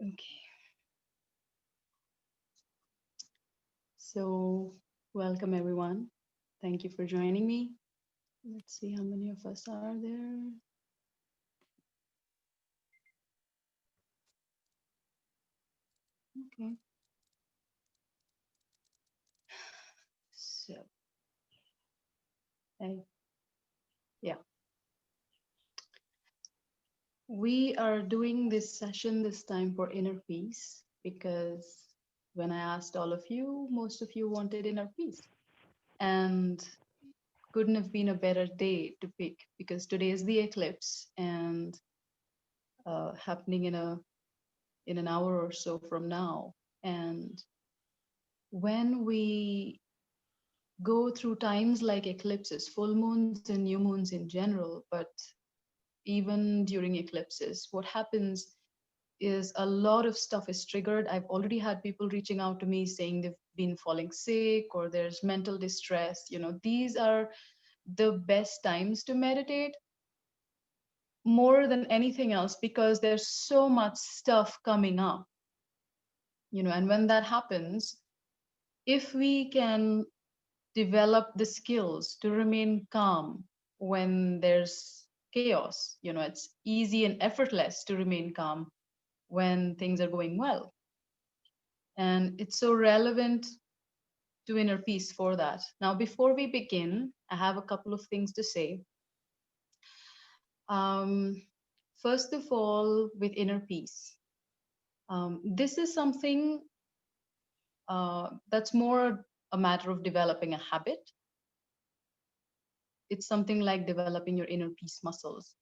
Okay, so welcome everyone. Thank you for joining me. Let's see how many of us are there. Okay, so I, yeah, we are doing this session this time for inner peace because when I asked all of you, most of you wanted inner peace, and couldn't have been a better day to pick because today is the eclipse and happening in an hour or so from now. And when we go through times like eclipses, full moons and new moons in general, but even during eclipses, what happens is a lot of stuff is triggered. I've already had people reaching out to me saying they've been falling sick or there's mental distress. These are the best times to meditate more than anything else because there's so much stuff coming up, and when that happens, if we can develop the skills to remain calm when there's chaos. It's easy and effortless to remain calm when things are going well. And it's so relevant to inner peace for that. Now, before we begin, I have a couple of things to say. Um, First of all, with inner peace, this is something that's more a matter of developing a habit. It's something like developing your inner peace muscles.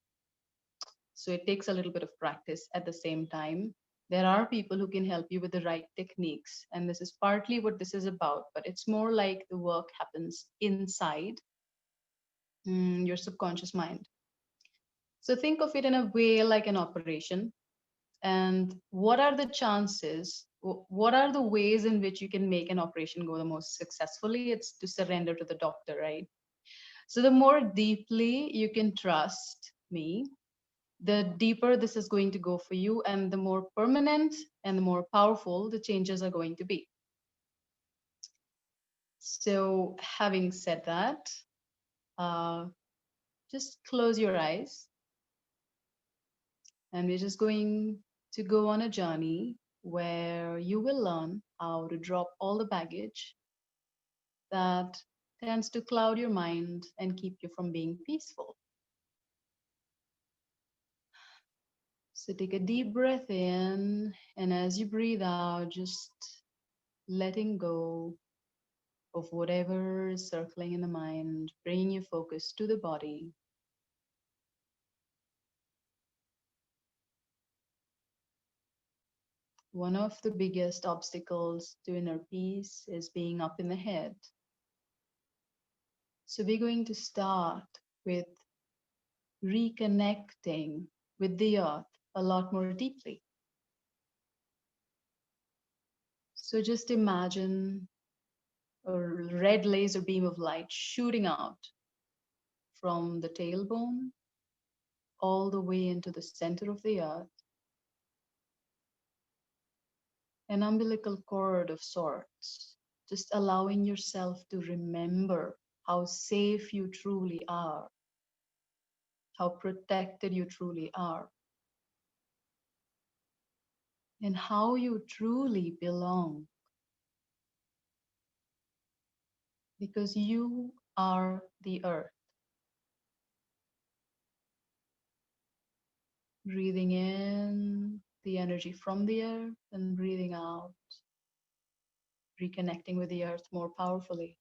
So it takes a little bit of practice at the same time. There are people who can help you with the right techniques. And this is partly what this is about, but it's more like the work happens inside your subconscious mind. So think of it in a way like an operation. And what are the chances? What are the ways in which you can make an operation go the most successfully? It's to surrender to the doctor, right? So the more deeply you can trust me, the deeper this is going to go for you, and the more permanent and the more powerful the changes are going to be. So, having said that, uh, just close your eyes, and we're just going to go on a journey where you will learn how to drop all the baggage that tends to cloud your mind and keep you from being peaceful. So, take a deep breath in, and as you breathe out, just letting go of whatever is circling in the mind, bringing your focus to the body. One of the biggest obstacles to inner peace is being up in the head. So we're going to start with reconnecting with the earth a lot more deeply. So just imagine a red laser beam of light shooting out from the tailbone all the way into the center of the earth, an umbilical cord of sorts, just allowing yourself to remember how safe you truly are, how protected you truly are, and how you truly belong, because you are the earth. Breathing in the energy from the earth and breathing out, reconnecting with the earth more powerfully.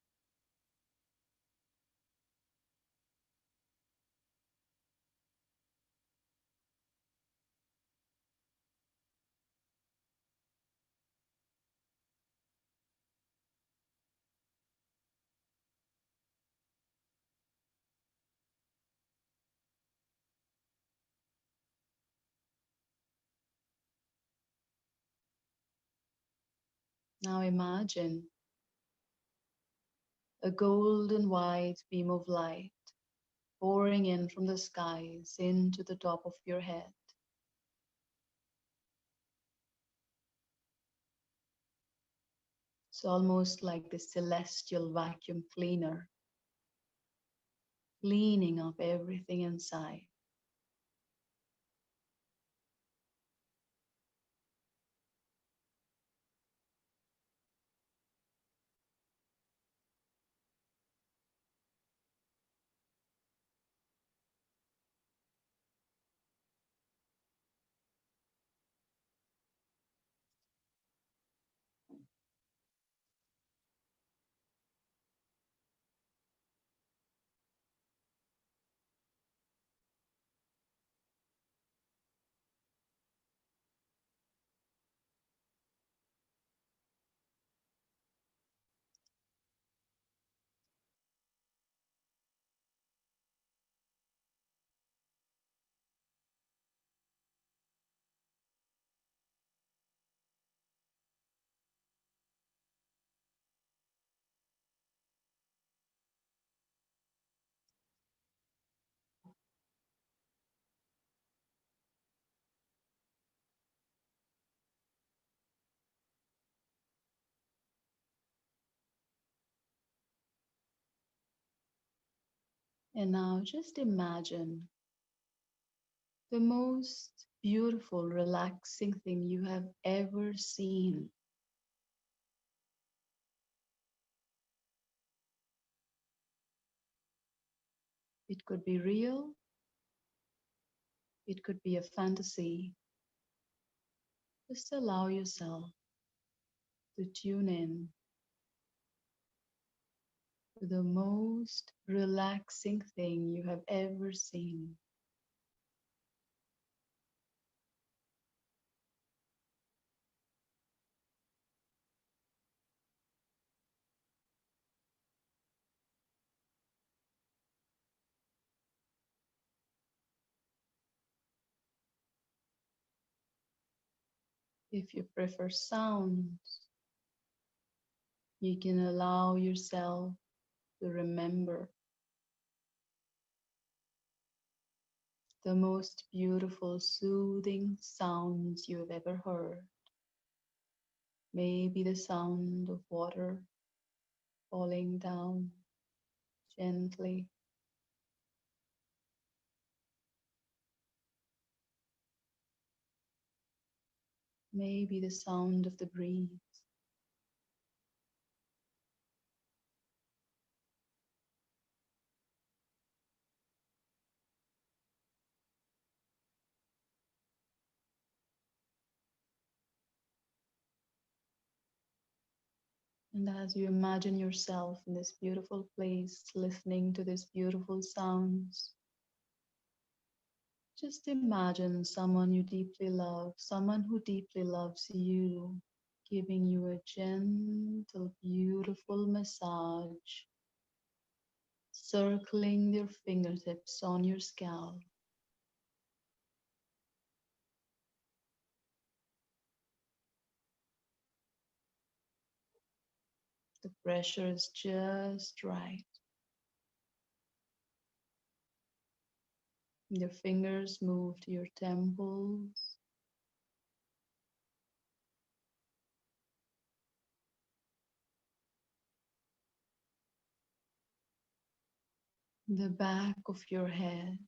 Now imagine a golden white beam of light pouring in from the skies into the top of your head. It's almost like the celestial vacuum cleaner, cleaning up everything inside. And now just imagine the most beautiful, relaxing thing you have ever seen. It could be real, it could be a fantasy. Just allow yourself to tune in to the most relaxing thing you have ever seen. If you prefer sounds, you can allow yourself to remember the most beautiful, soothing sounds you have ever heard. Maybe the sound of water falling down gently. Maybe the sound of the breeze. And as you imagine yourself in this beautiful place, listening to these beautiful sounds, just imagine someone you deeply love, someone who deeply loves you, giving you a gentle, beautiful massage, circling their fingertips on your scalp. The pressure is just right. Your fingers move to your temples, the back of your head.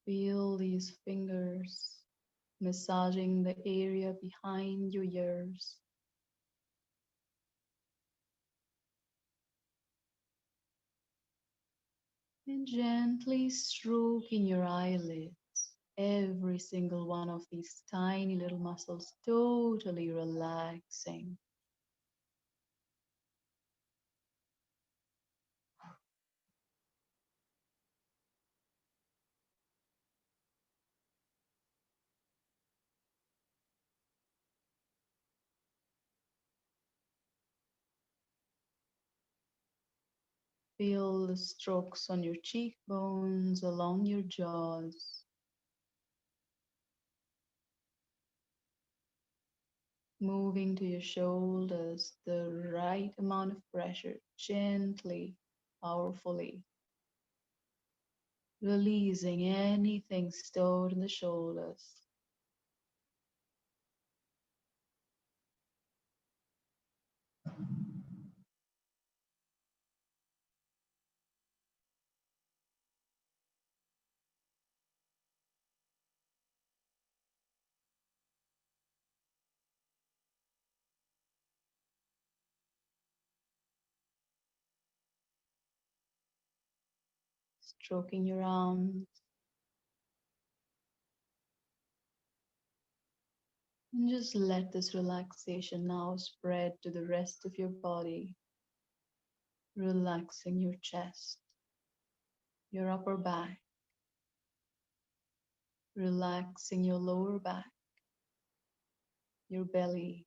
Feel these fingers massaging the area behind your ears, and gently stroking your eyelids. Every single one of these tiny little muscles totally relaxing. Feel the strokes on your cheekbones, along your jaws, moving to your shoulders, the right amount of pressure, gently, powerfully. releasing anything stored in the shoulders. Stroking your arms, and just let this relaxation now spread to the rest of your body, relaxing your chest, your upper back, relaxing your lower back, your belly.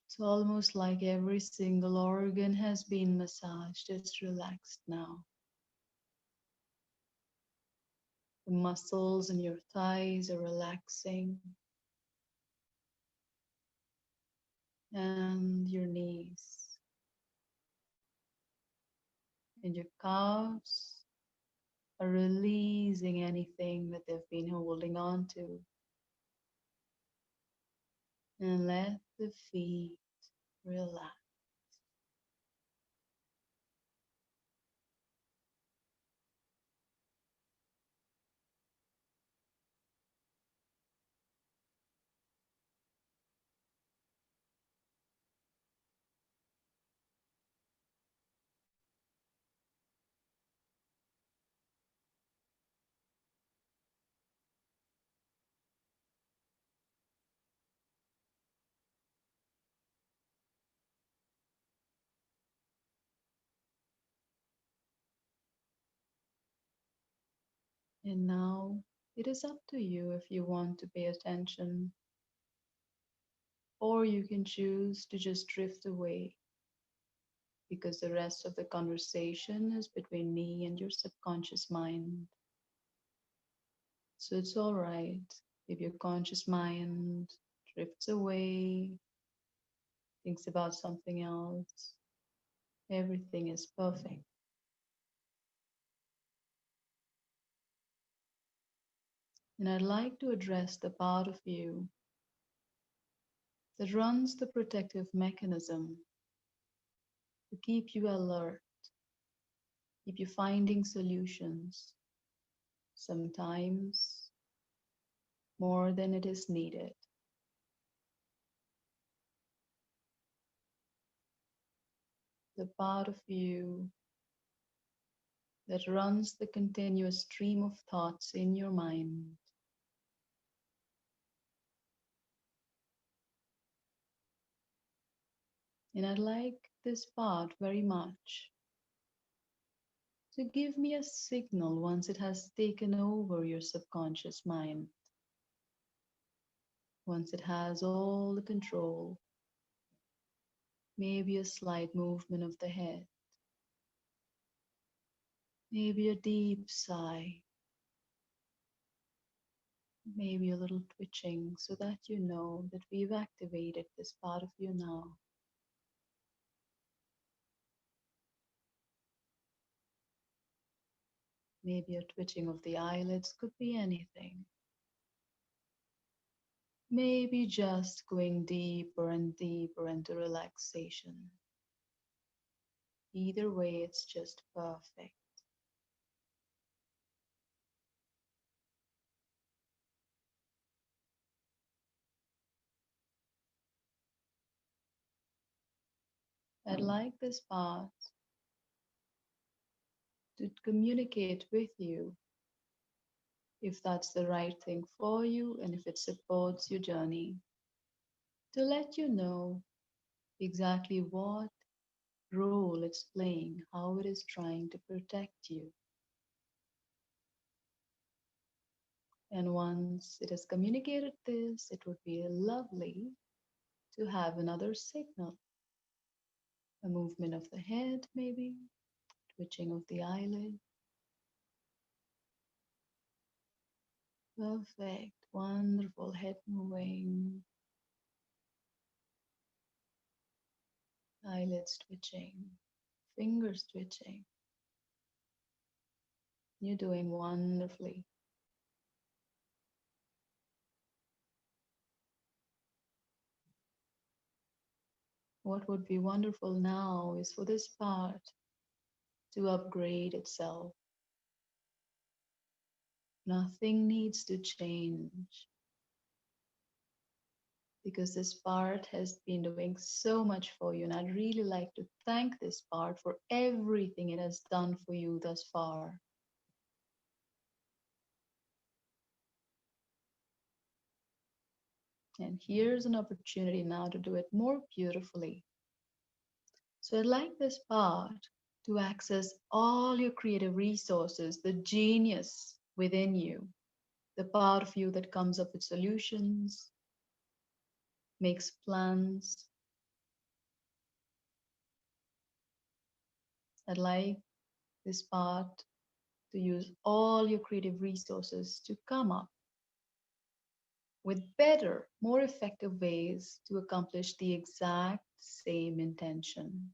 It's almost like every single organ has been massaged. It's relaxed now. The muscles in your thighs are relaxing, and your knees and your calves are releasing anything that they've been holding on to. And let the feet relax. And now it is up to you if you want to pay attention, or you can choose to just drift away because the rest of the conversation is between me and your subconscious mind. So it's all right if your conscious mind drifts away, thinks about something else. Everything is perfect. And I'd like to address the part of you that runs the protective mechanism to keep you alert, keep you finding solutions, sometimes more than it is needed. The part of you that runs the continuous stream of thoughts in your mind. And I'd like this part very much to give me a signal once it has taken over your subconscious mind, once it has all the control, maybe a slight movement of the head, maybe a deep sigh, maybe a little twitching so that you know that we've activated this part of you now. Maybe a twitching of the eyelids, could be anything. Maybe just going deeper and deeper into relaxation. Either way, it's just perfect. I'd like this part to communicate with you if that's the right thing for you and if it supports your journey, to let you know exactly what role it's playing, how it is trying to protect you. And once it has communicated this, it would be lovely to have another signal, a movement of the head, maybe, twitching of the eyelid. Perfect, wonderful head moving, eyelids twitching, fingers twitching. You're doing wonderfully. What would be wonderful now is for this part to upgrade itself. Nothing needs to change because this part has been doing so much for you. And I'd really like to thank this part for everything it has done for you thus far. And here's an opportunity now to do it more beautifully. So I'd like this part to access all your creative resources, the genius within you, the part of you that comes up with solutions, makes plans. I'd like this part to use all your creative resources to come up with better, more effective ways to accomplish the exact same intention.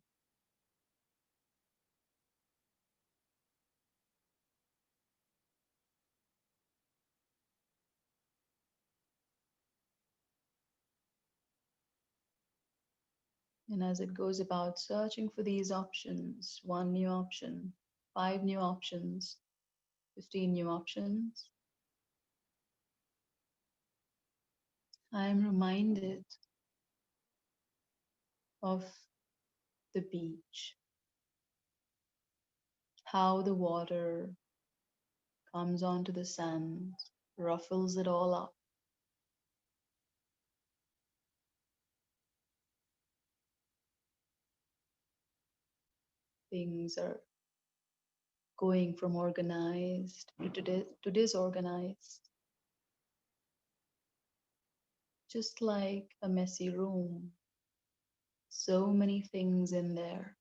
And as it goes about searching for these options, one new option, five new options, 15 new options, I am reminded of the beach, how the water comes onto the sand, ruffles it all up. Things are going from organized to disorganized, just like a messy room. So many things in there.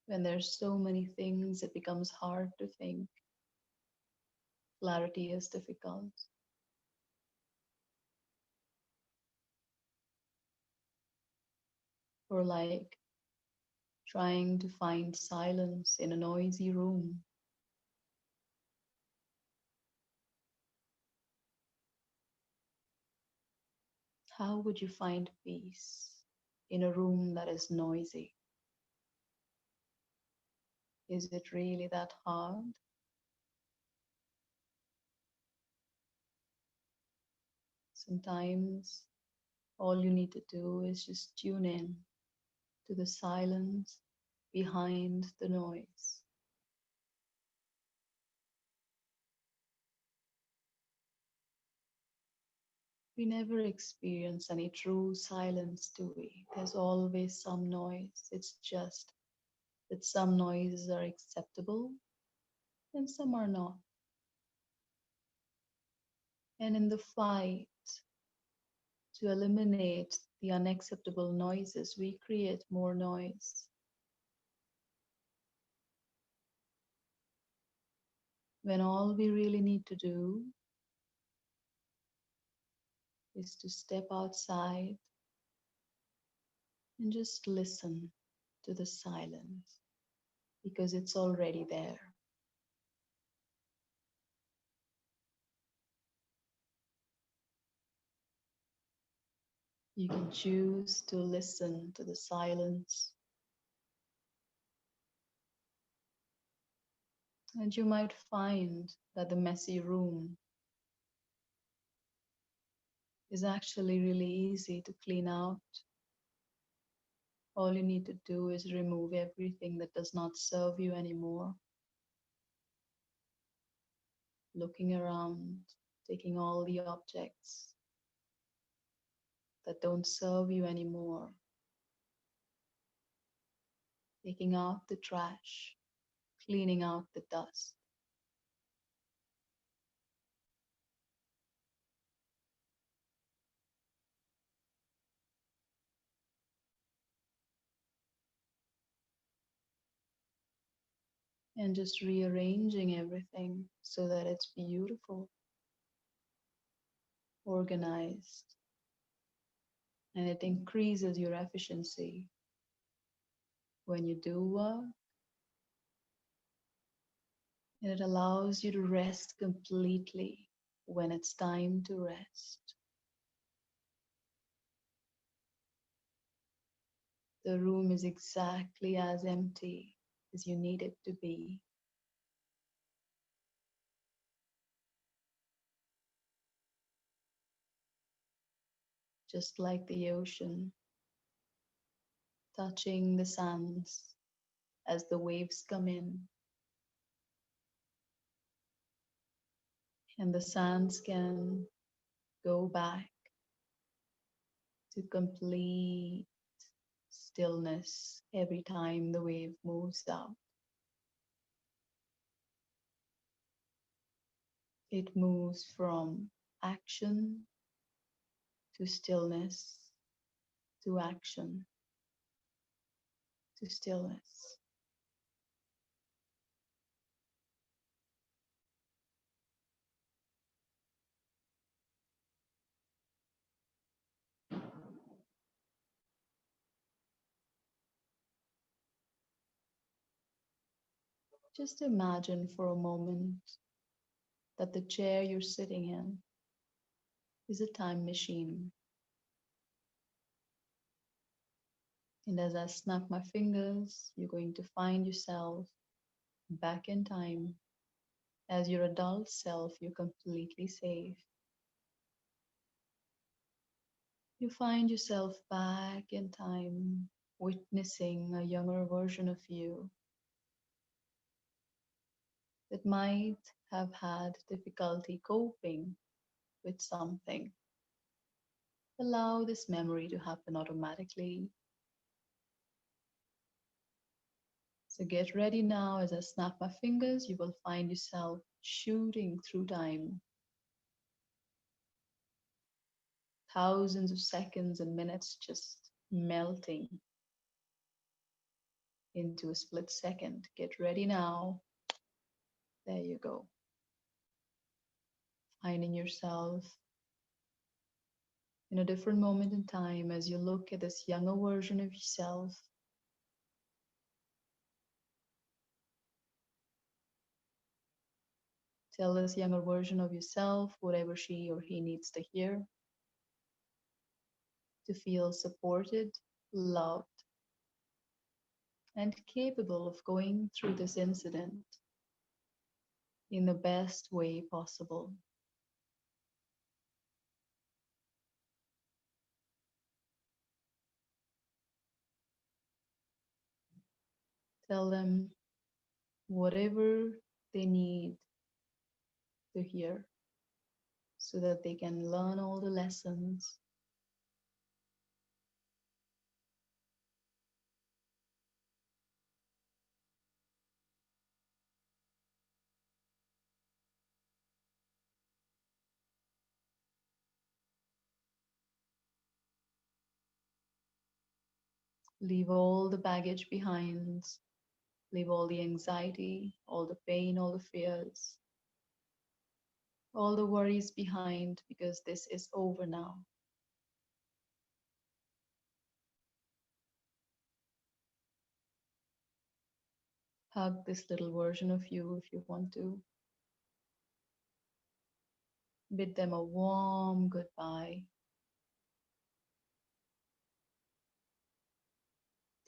When there's so many things, it becomes hard to think. Clarity is difficult. Or like trying to find silence in a noisy room. How would you find peace in a room that is noisy? Is it really that hard? Sometimes all you need to do is just tune in to the silence behind the noise. We never experience any true silence, do we? There's always some noise. It's just that some noises are acceptable and some are not. And in the fight to eliminate the unacceptable noises, we create more noise. When all we really need to do is to step outside and just listen to the silence because it's already there. You can choose to listen to the silence, and you might find that the messy room is actually really easy to clean out. All you need to do is remove everything that does not serve you anymore. Looking around, taking all the objects that don't serve you anymore, taking out the trash, cleaning out the dust, and just rearranging everything so that it's beautiful, organized, and it increases your efficiency when you do work And it allows you to rest completely when it's time to rest. The room is exactly as empty as you need it to be, just like the ocean touching the sands as the waves come in, and the sands can go back to complete stillness every time the wave moves out. It moves from action to stillness to action to stillness. Just imagine for a moment that the chair you're sitting in is a time machine. And as I snap my fingers, you're going to find yourself back in time. As your adult self, you're completely safe. You find yourself back in time, witnessing a younger version of you that might have had difficulty coping with something. Allow this memory to happen automatically. So get ready now. As I snap my fingers, you will find yourself shooting through time, thousands of seconds and minutes just melting into a split second. Get ready now. There you go. Finding yourself in a different moment in time as you look at this younger version of yourself. Tell this younger version of yourself whatever she or he needs to hear to feel supported, loved, and capable of going through this incident in the best way possible. Tell them whatever they need to hear so that they can learn all the lessons. Leave all the baggage behind, leave all the anxiety, all the pain, all the fears, all the worries behind because this is over now. Hug this little version of you if you want to. Bid them a warm goodbye.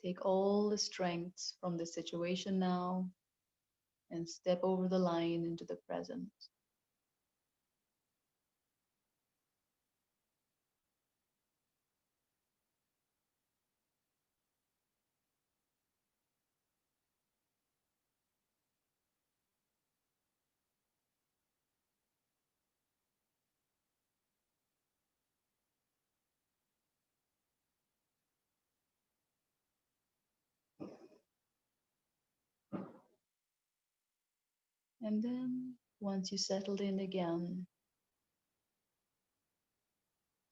Take all the strengths from the situation now and step over the line into the present. And then, once you settled in again,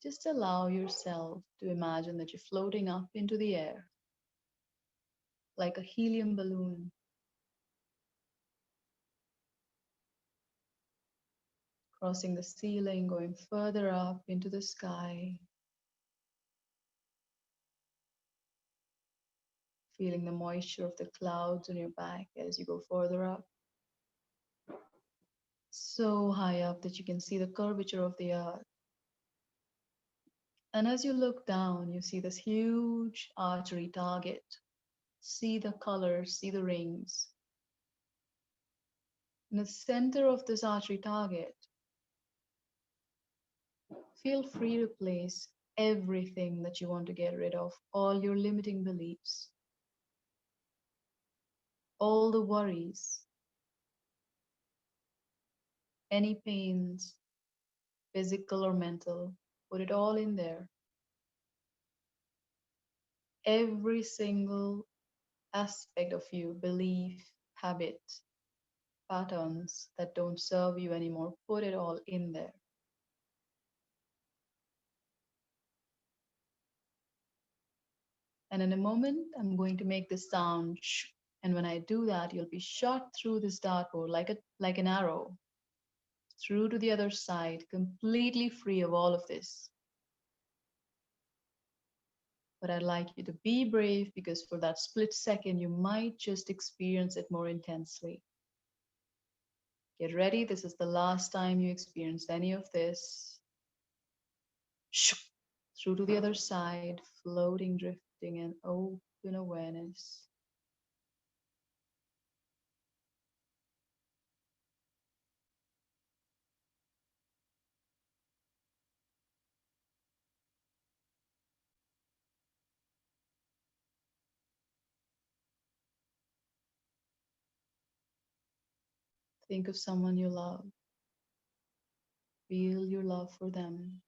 just allow yourself to imagine that you're floating up into the air like a helium balloon, crossing the ceiling, going further up into the sky, feeling the moisture of the clouds on your back as you go further up. so high up that you can see the curvature of the earth. And as you look down, you see this huge archery target. See the colors, see the rings. In the center of this archery target, feel free to place everything that you want to get rid of, all your limiting beliefs, all the worries, any pains, physical or mental, put it all in there. Every single aspect of you, belief, habit, patterns that don't serve you anymore, put it all in there. And in a moment, I'm going to make this sound shh. And when I do that, you'll be shot through this dartboard like an arrow, through to the other side, completely free of all of this. But I'd like you to be brave because for that split second, you might just experience it more intensely. Get ready. This is the last time you experience any of this. Shoo, through to the other side, floating, drifting, and open awareness. Think of someone you love. Feel your love for them.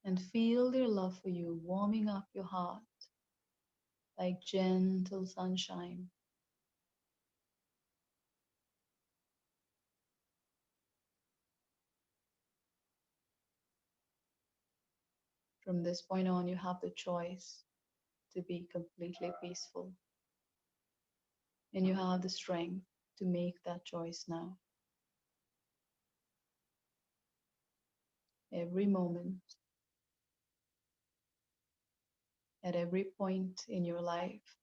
And feel their love for you warming up your heart like gentle sunshine. From this point on, you have the choice to be completely peaceful. And you have the strength to make that choice now. Every moment, at every point in your life,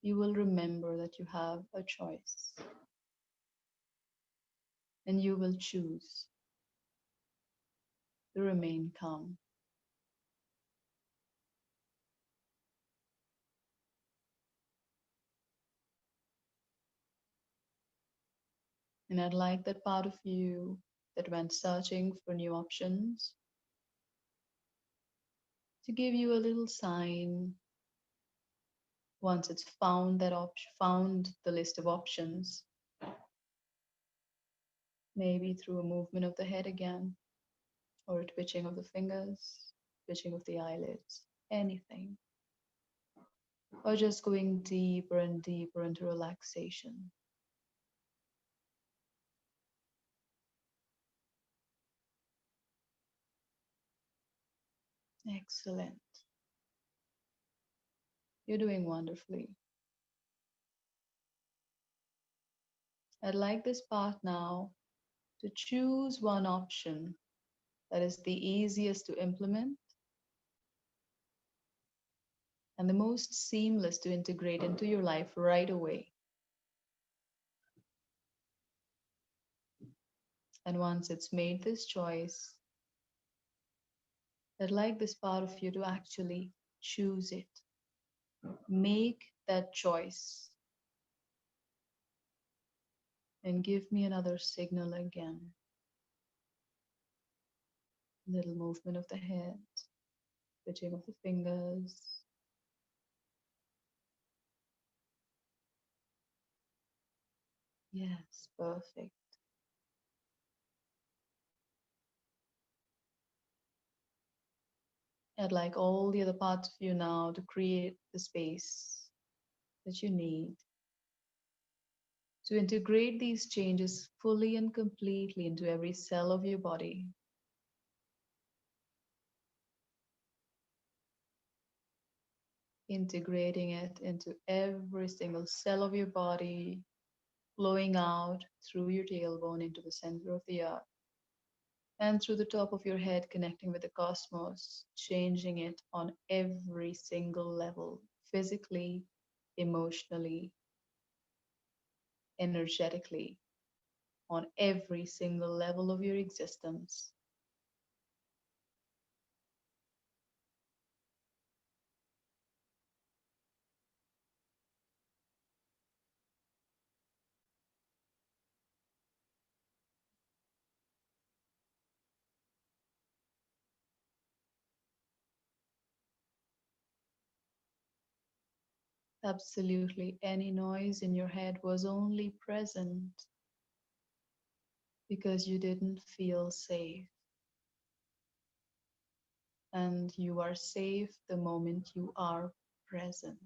you will remember that you have a choice and you will choose to remain calm. And I'd like that part of you that went searching for new options to give you a little sign once it's found that found the list of options, maybe through a movement of the head again, or a twitching of the fingers, twitching of the eyelids, anything, or just going deeper and deeper into relaxation. Excellent. You're doing wonderfully. I'd like this part now to choose one option that is the easiest to implement and the most seamless to integrate into your life right away. And once it's made this choice, I'd like this part of you to actually choose it. Make that choice and give me another signal again. Little movement of the head, twitching of the fingers. Yes, perfect. I'd like all the other parts of you now to create the space that you need to integrate these changes fully and completely into every cell of your body. Integrating it into every single cell of your body, flowing out through your tailbone into the center of the earth, and through the top of your head, connecting with the cosmos, changing it on every single level, physically, emotionally, energetically on every single level of your existence. Absolutely any noise in your head was only present because you didn't feel safe. And you are safe the moment you are present.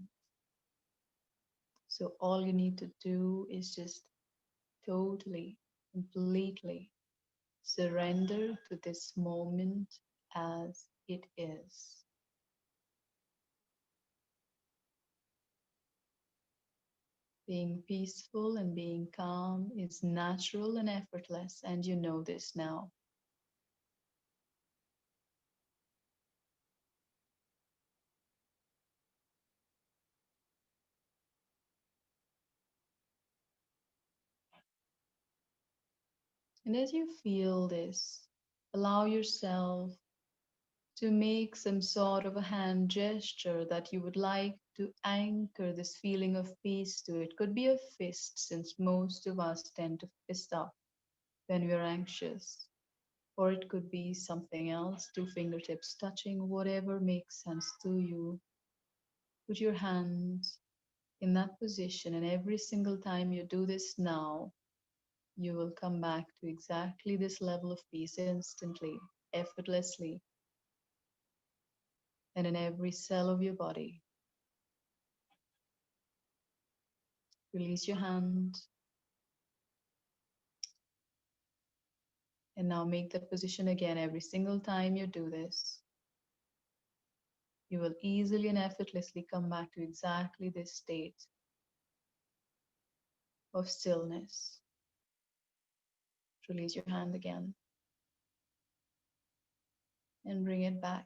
So all you need to do is just totally, completely surrender to this moment as it is. Being peaceful and being calm is natural and effortless, and you know this now. And as you feel this, allow yourself to make some sort of a hand gesture that you would like to anchor this feeling of peace to. It could be a fist, since most of us tend to fist up when we're anxious. Or it could be something else, two fingertips touching, whatever makes sense to you. Put your hand in that position, and every single time you do this now, you will come back to exactly this level of peace instantly, effortlessly, and in every cell of your body. Release your hand, and now make that position again every single time you do this. You will easily and effortlessly come back to exactly this state of stillness. Release your hand again and bring it back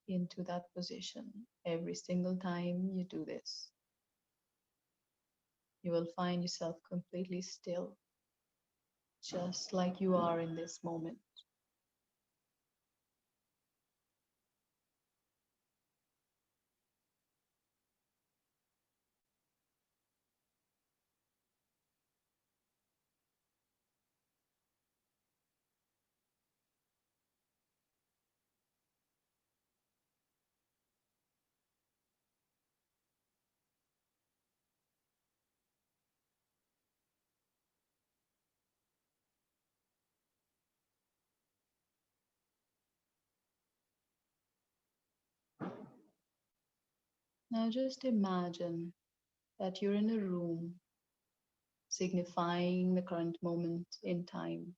into that position. Every single time you do this, you will find yourself completely still, just like you are in this moment. Now just imagine that you're in a room signifying the current moment in time.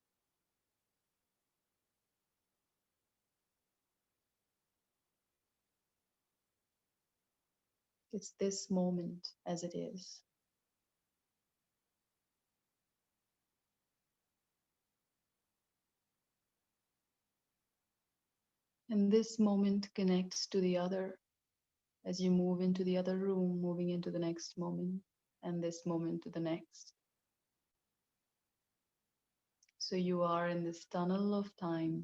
It's this moment as it is. And this moment connects to the other as you move into the other room, moving into the next moment, and this moment to the next. So you are in this tunnel of time.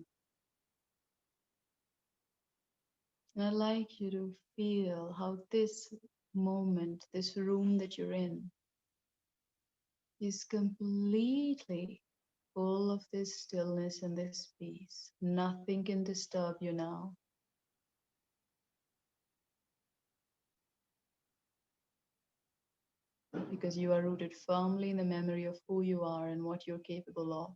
And I'd like you to feel how this moment, this room that you're in, is completely full of this stillness and this peace. Nothing can disturb you now. Because you are rooted firmly in the memory of who you are and what you're capable of.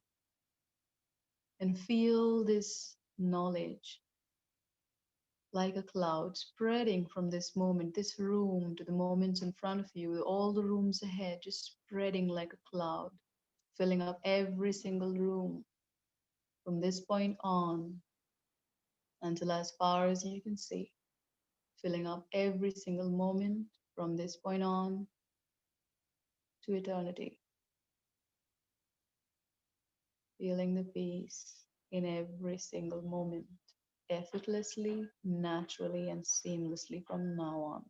And feel this knowledge like a cloud spreading from this moment, this room, to the moments in front of you, all the rooms ahead, just spreading like a cloud, filling up every single room from this point on until as far as you can see, filling up every single moment from this point on to eternity, feeling the peace in every single moment, effortlessly, naturally, and seamlessly from now on.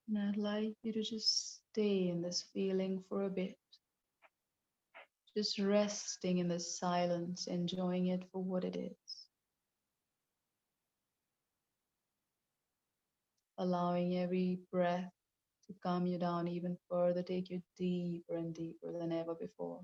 And I'd like you to just stay in this feeling for a bit, just resting in this silence, enjoying it for what it is, allowing every breath to calm you down even further, take you deeper and deeper than ever before.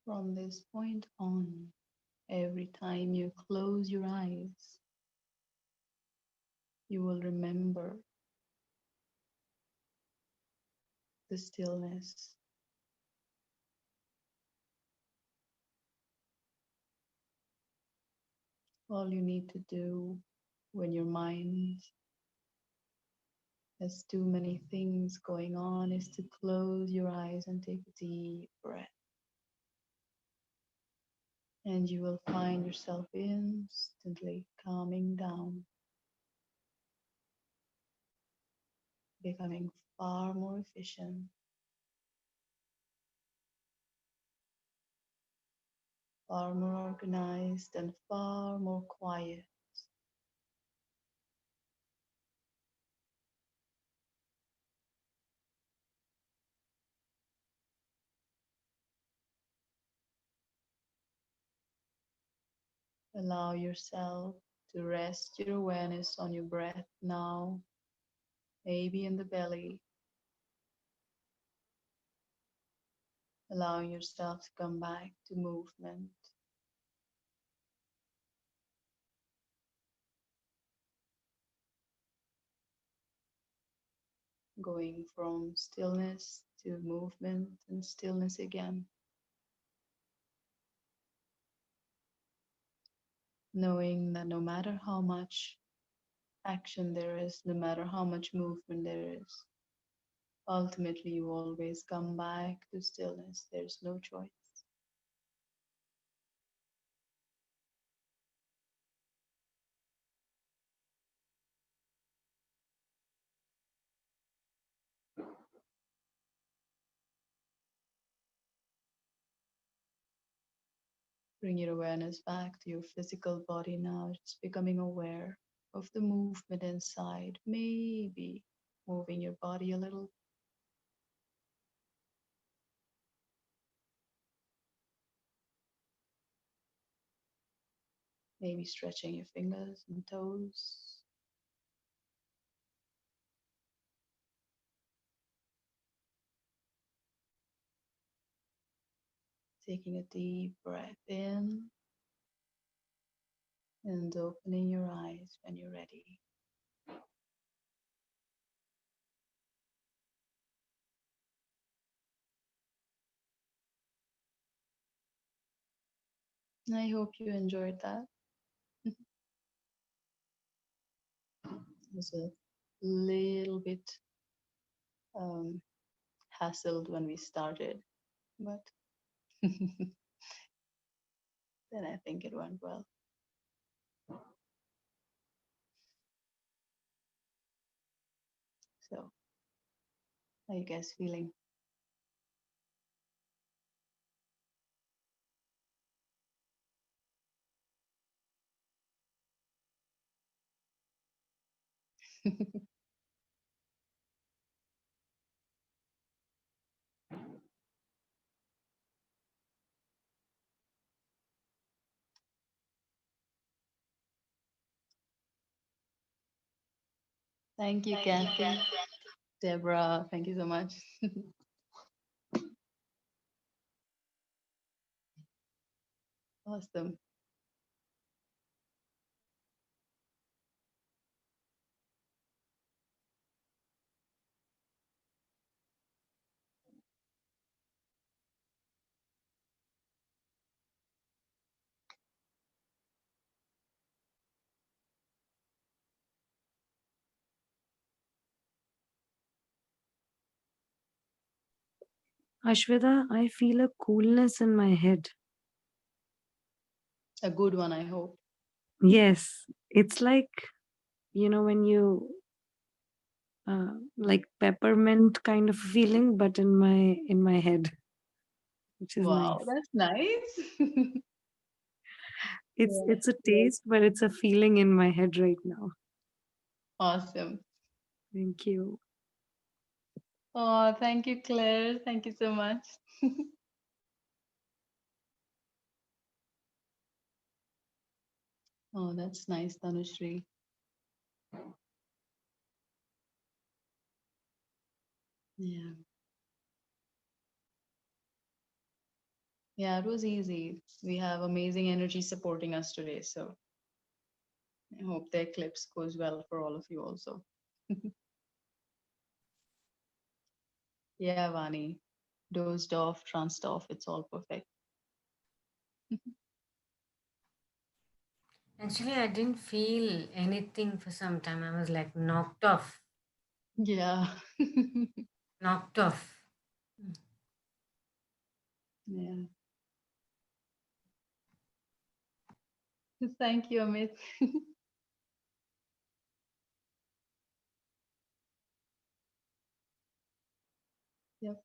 From this point on, every time you close your eyes, you will remember the stillness. All you need to do when your mind has too many things going on is to close your eyes and take a deep breath. And you will find yourself instantly calming down, becoming far more efficient, far more organized, and far more quiet. Allow yourself to rest your awareness on your breath now, maybe in the belly, allowing yourself to come back to movement, going from stillness to movement and stillness again, knowing that no matter how much action there is, no matter how much movement there is, ultimately you always come back to stillness. There's no choice. Bring your awareness back to your physical body now, just becoming aware of the movement inside, maybe moving your body a little, maybe stretching your fingers and toes, taking a deep breath in and opening your eyes when you're ready. I hope you enjoyed that. It was a little bit um, hassled when we started, but then I think it went well. So, how are you guys feeling? Thank you, Kathy. Deborah, thank you so much. Awesome. Ashwita, I feel a coolness in my head. A good one, I hope. Yes, it's like, when you like peppermint kind of feeling, but in my head, which is Wow, nice. that's nice. It's Yeah. it's a taste, but it's a feeling in my head right now. Awesome. Thank you. Oh, thank you, Claire. Thank you so much. Oh, that's nice, Tanushri. Yeah. Yeah, it was easy. We have amazing energy supporting us today. So I hope the eclipse goes well for all of you also. Yeah, Vani. Dozed off, tranced off. It's all perfect. Actually, I didn't feel anything for some time. I was like knocked off. Yeah. Knocked off. Yeah. Thank you, Amit. Yep.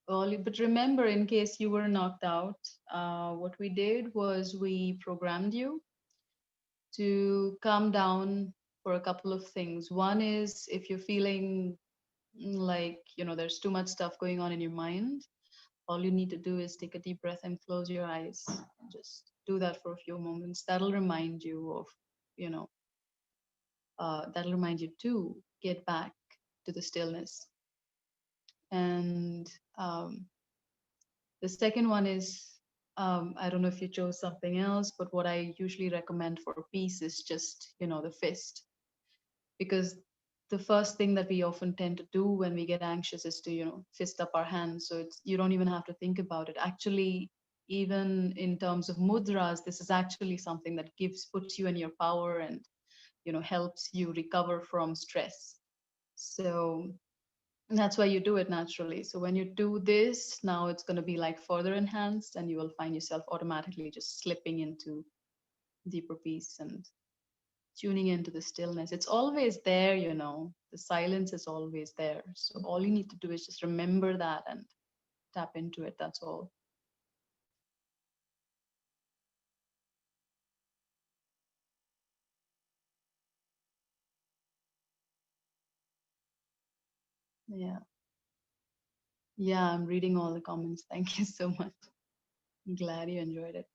But remember, in case you were knocked out, what we did was we programmed you to calm down for a couple of things. One is if you're feeling like, there's too much stuff going on in your mind, all you need to do is take a deep breath and close your eyes. Just do that for a few moments. You know, that'll remind you to get back to the stillness. And the second one is, I don't know if you chose something else, but what I usually recommend for peace is just, the fist. Because the first thing that we often tend to do when we get anxious is to, fist up our hands. So you don't even have to think about it. Actually, even in terms of mudras, this is actually something that puts you in your power and, helps you recover from stress. So that's why you do it naturally. So when you do this, now it's going to be like further enhanced, and you will find yourself automatically just slipping into deeper peace and tuning into the stillness. It's always there, the silence is always there. So all you need to do is just remember that and tap into it. That's all. Yeah. Yeah, I'm reading all the comments. Thank you so much. I'm glad you enjoyed it.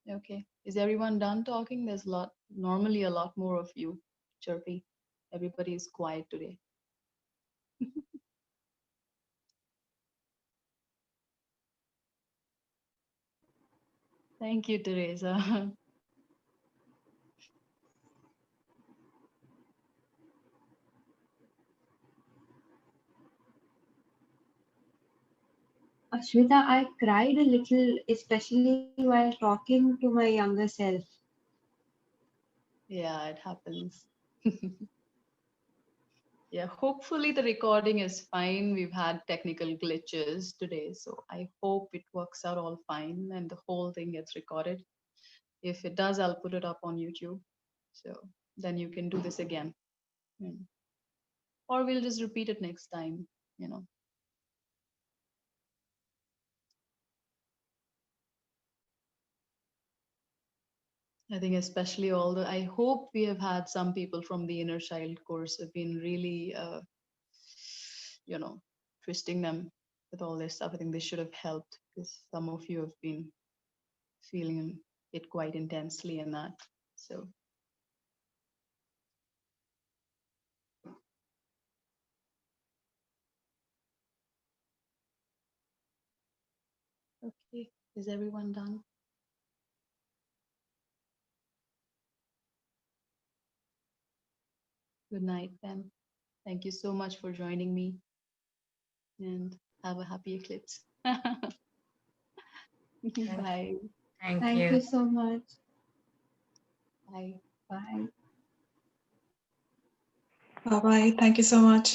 Okay. Is everyone done talking? There's normally a lot more of you chirpy. Everybody is quiet today. Thank you, Teresa. Ashwita, I cried a little, especially while talking to my younger self. Yeah, it happens. Yeah, hopefully the recording is fine. We've had technical glitches today, so I hope it works out all fine and the whole thing gets recorded. If it does, I'll put it up on YouTube. So then you can do this again. Mm. Or we'll just repeat it next time, you know. I think especially I hope we have had some people from the inner child course have been really, you know, twisting them with all this stuff. I think this should have helped because some of you have been feeling it quite intensely in that. So, okay, is everyone done? Good night, then. Thank you so much for joining me and have a happy eclipse. Thank you. Bye. Thank Thank you. you so much. Bye. Bye. Bye bye. Thank you so much.